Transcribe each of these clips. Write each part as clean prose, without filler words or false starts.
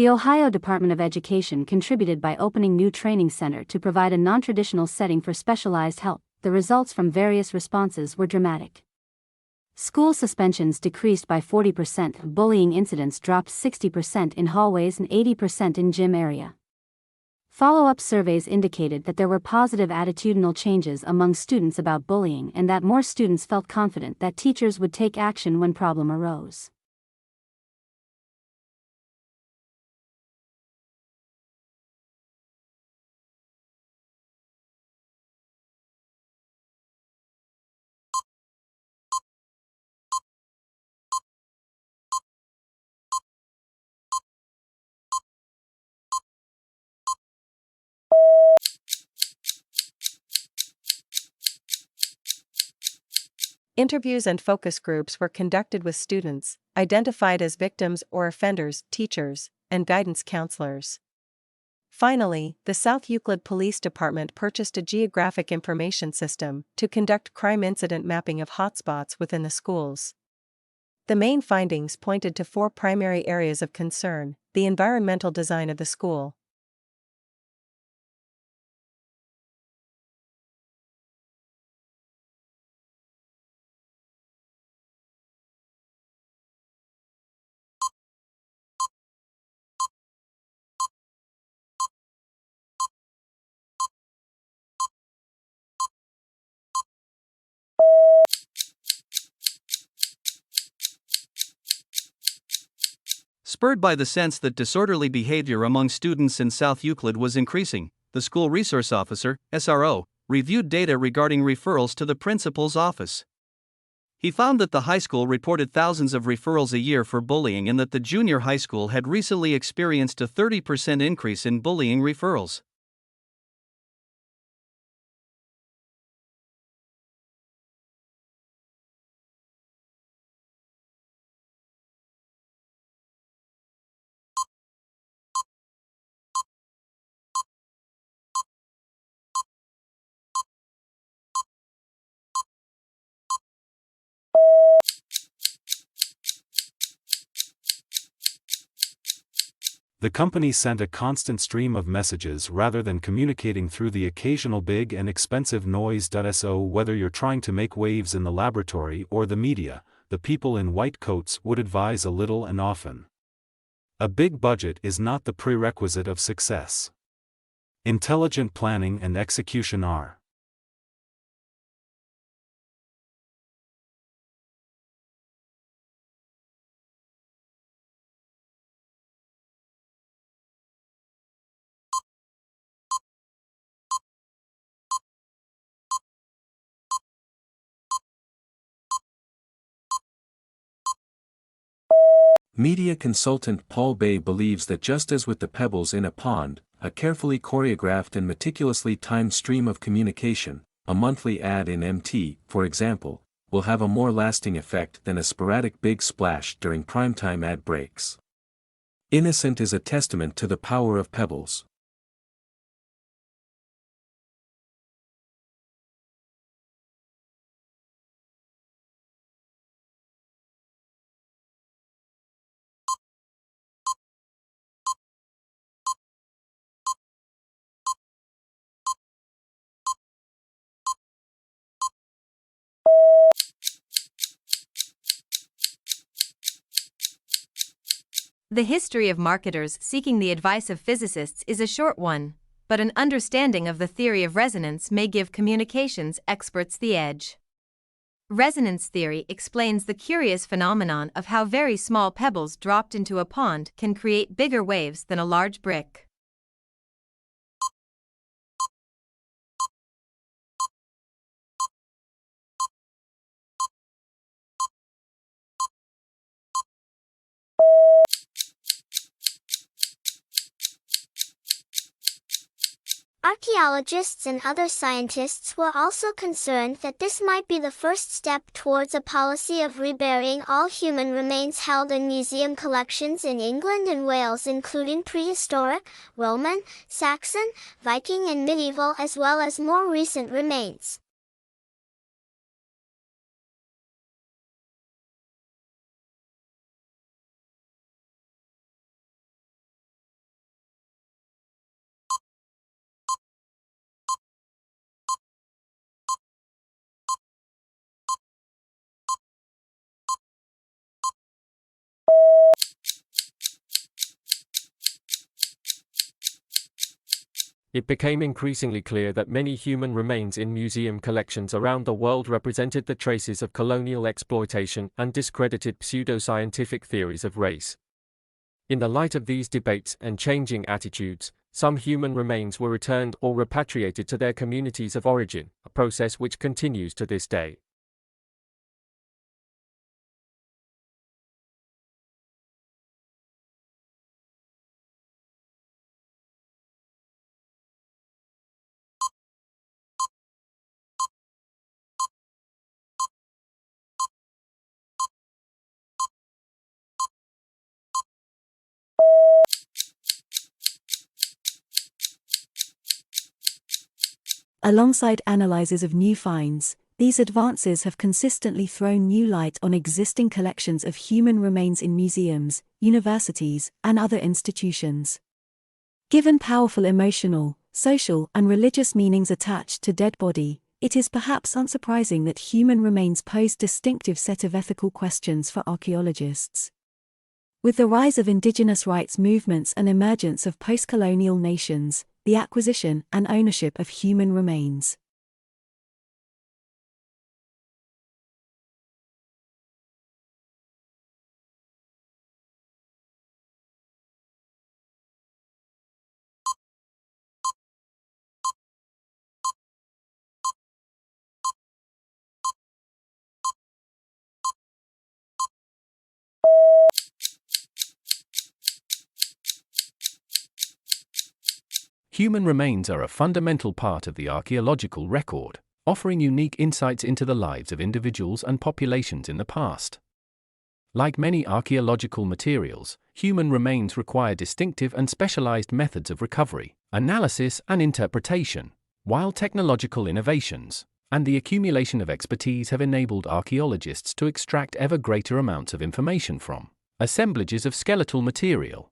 The Ohio Department of Education contributed by opening new training center to provide a non-traditional setting for specialized help. The results from various responses were dramatic. School suspensions decreased by 40%, bullying incidents dropped 60% in hallways and 80% in gym area. Follow-up surveys indicated that there were positive attitudinal changes among students about bullying and that more students felt confident that teachers would take action when problem arose. Interviews and focus groups were conducted with students, identified as victims or offenders, teachers, and guidance counselors. Finally, the South Euclid Police Department purchased a geographic information system to conduct crime incident mapping of hotspots within the schools. The main findings pointed to 4 primary areas of concern: the environmental design of the school, Spurred by the sense that disorderly behavior among students in South Euclid was increasing, the school resource officer, SRO, reviewed data regarding referrals to the principal's office. He found that the high school reported thousands of referrals a year for bullying and that the junior high school had recently experienced a 30% increase in bullying referrals. The company sent a constant stream of messages rather than communicating through the occasional big and expensive noise. So whether you're trying to make waves in the laboratory or the media, the people in white coats would advise a little and often. A big budget is not the prerequisite of success. Intelligent planning and execution are. Media consultant Paul Bay believes that just as with the pebbles in a pond, a carefully choreographed and meticulously timed stream of communication, a monthly ad in MT, for example, will have a more lasting effect than a sporadic big splash during primetime ad breaks. Innocent is a testament to the power of pebbles. The history of marketers seeking the advice of physicists is a short one, but an understanding of the theory of resonance may give communications experts the edge. Resonance theory explains the curious phenomenon of how very small pebbles dropped into a pond can create bigger waves than a large brick. Archaeologists and other scientists were also concerned that this might be the first step towards a policy of reburying all human remains held in museum collections in England and Wales, including prehistoric, Roman, Saxon, Viking and medieval, as well as more recent remains. It became increasingly clear that many human remains in museum collections around the world represented the traces of colonial exploitation and discredited pseudoscientific theories of race. In the light of these debates and changing attitudes, some human remains were returned or repatriated to their communities of origin, a process which continues to this day. Alongside analyses of new finds, these advances have consistently thrown new light on existing collections of human remains in museums, universities, and other institutions. Given powerful emotional, social, and religious meanings attached to dead body, it is perhaps unsurprising that human remains pose distinctive set of ethical questions for archaeologists. With the rise of indigenous rights movements and emergence of post-colonial nations, the acquisition and ownership of human remains. Human remains are a fundamental part of the archaeological record, offering unique insights into the lives of individuals and populations in the past. Like many archaeological materials, human remains require distinctive and specialized methods of recovery, analysis, and interpretation, while technological innovations and the accumulation of expertise have enabled archaeologists to extract ever greater amounts of information from assemblages of skeletal material.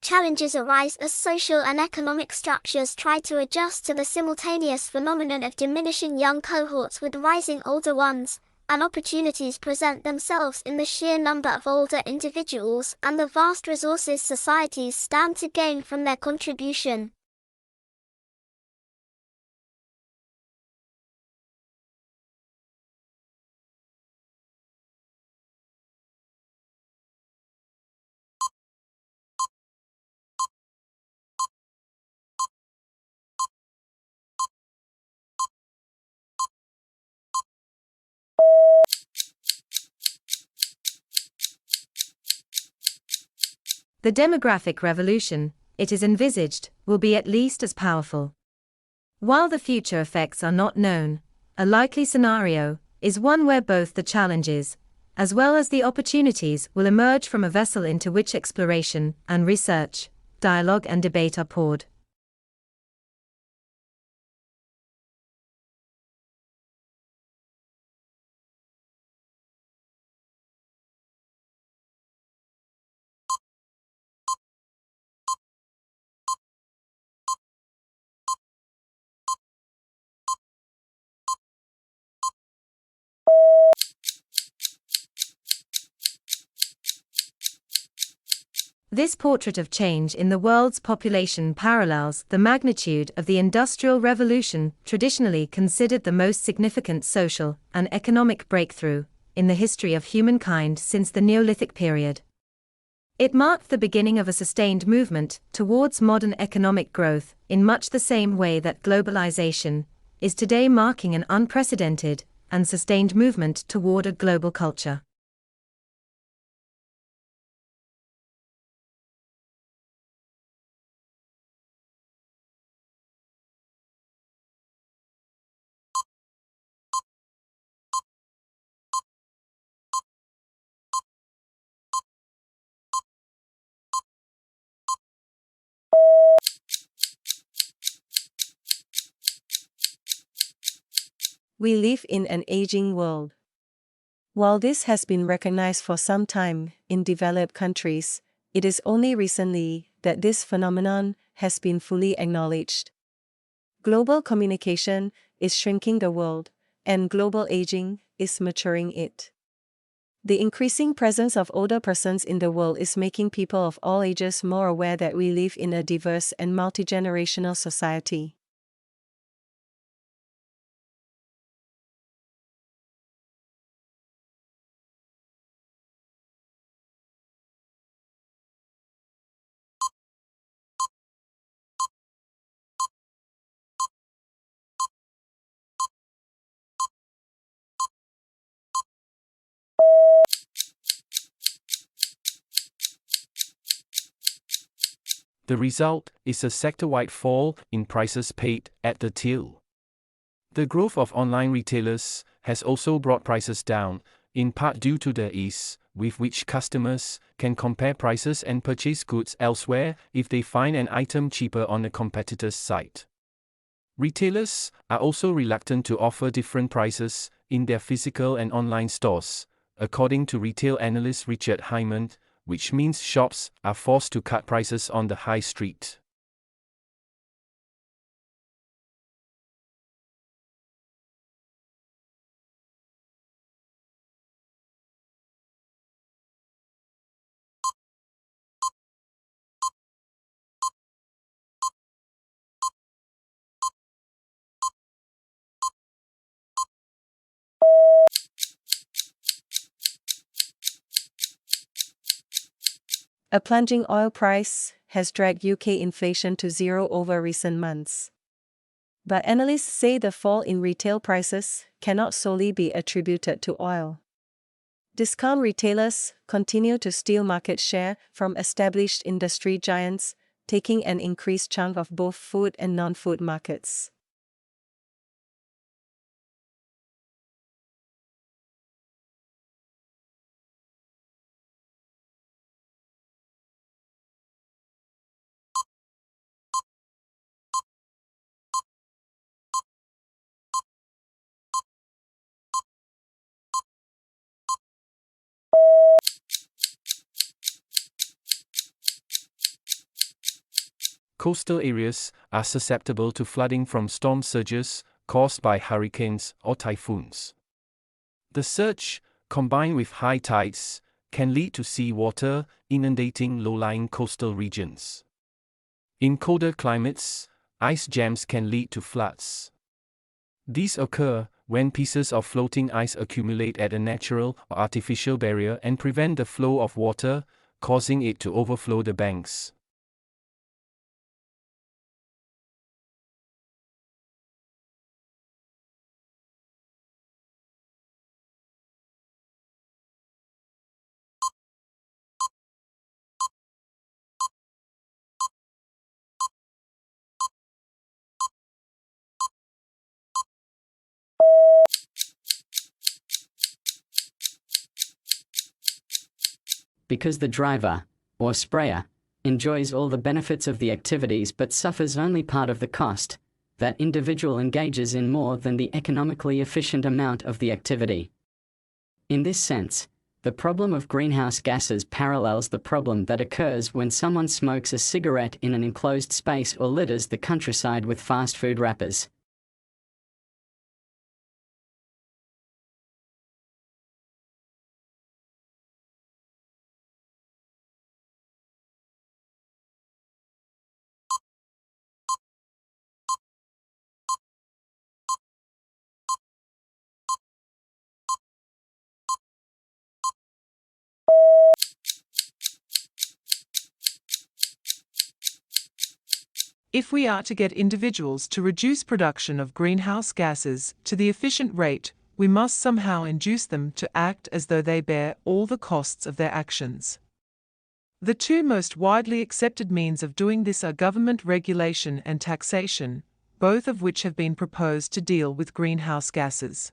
Challenges arise as social and economic structures try to adjust to the simultaneous phenomenon of diminishing young cohorts with rising older ones, and opportunities present themselves in the sheer number of older individuals and the vast resources societies stand to gain from their contribution. The demographic revolution, it is envisaged, will be at least as powerful. While the future effects are not known, a likely scenario is one where both the challenges, as well as the opportunities, will emerge from a vessel into which exploration and research, dialogue and debate are poured. This portrait of change in the world's population parallels the magnitude of the Industrial Revolution, traditionally considered the most significant social and economic breakthrough in the history of humankind since the Neolithic period. It marked the beginning of a sustained movement towards modern economic growth in much the same way that globalization is today marking an unprecedented and sustained movement toward a global culture. We live in an aging world. While this has been recognized for some time in developed countries, it is only recently that this phenomenon has been fully acknowledged. Global communication is shrinking the world, and global aging is maturing it. The increasing presence of older persons in the world is making people of all ages more aware that we live in a diverse and multi-generational society. The result is a sector-wide fall in prices paid at the till. The growth of online retailers has also brought prices down, in part due to the ease with which customers can compare prices and purchase goods elsewhere if they find an item cheaper on a competitor's site. Retailers are also reluctant to offer different prices in their physical and online stores, according to retail analyst Richard Hyman, which means shops are forced to cut prices on the high street. A plunging oil price has dragged UK inflation to zero over recent months. But analysts say the fall in retail prices cannot solely be attributed to oil. Discount retailers continue to steal market share from established industry giants, taking an increased chunk of both food and non-food markets. Coastal areas are susceptible to flooding from storm surges caused by hurricanes or typhoons. The surge, combined with high tides, can lead to seawater inundating low-lying coastal regions. In colder climates, ice jams can lead to floods. These occur when pieces of floating ice accumulate at a natural or artificial barrier and prevent the flow of water, causing it to overflow the banks. Because the driver, or sprayer, enjoys all the benefits of the activities but suffers only part of the cost, that individual engages in more than the economically efficient amount of the activity. In this sense, the problem of greenhouse gases parallels the problem that occurs when someone smokes a cigarette in an enclosed space or litters the countryside with fast food wrappers. If we are to get individuals to reduce production of greenhouse gases to the efficient rate, we must somehow induce them to act as though they bear all the costs of their actions. The two most widely accepted means of doing this are government regulation and taxation, both of which have been proposed to deal with greenhouse gases.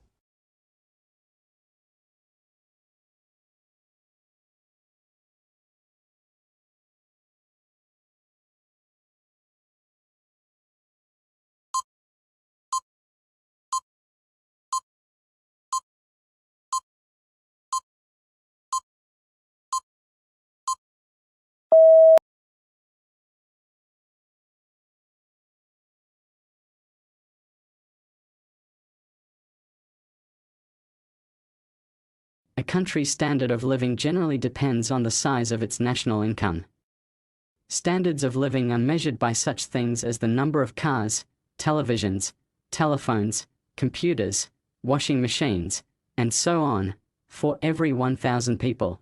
country's standard of living generally depends on the size of its national income. Standards of living are measured by such things as the number of cars, televisions, telephones, computers, washing machines, and so on, for every 1,000 people.